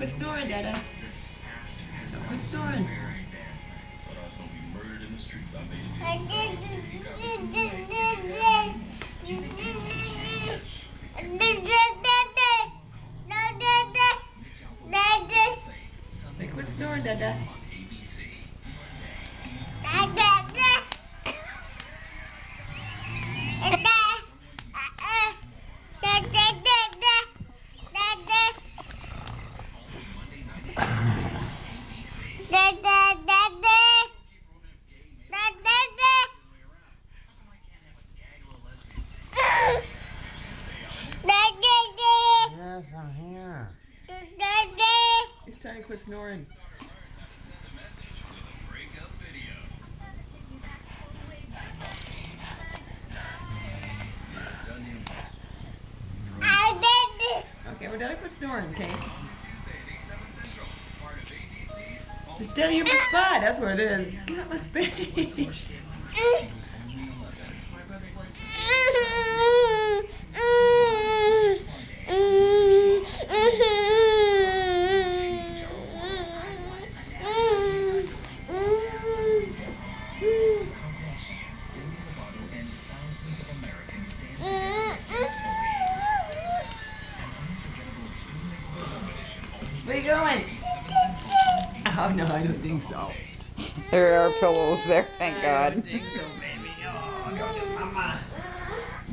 quit snoring, Dada. Don't quit snoring. Hey, quit snoring, Dada. Yes, I'm here. It's time to quit snoring. Okay, well, Dada, quit snoring, okay? Just Dada, you're my spot. That's what it is. Get out my space. Where you going? Oh, no, I don't think so. There are pillows there, thank God. I don't think so, baby. Oh, go to Mama.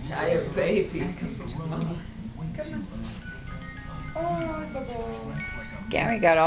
Tired baby. Come to Mama. Come on. Oh, Bubba. Gary got all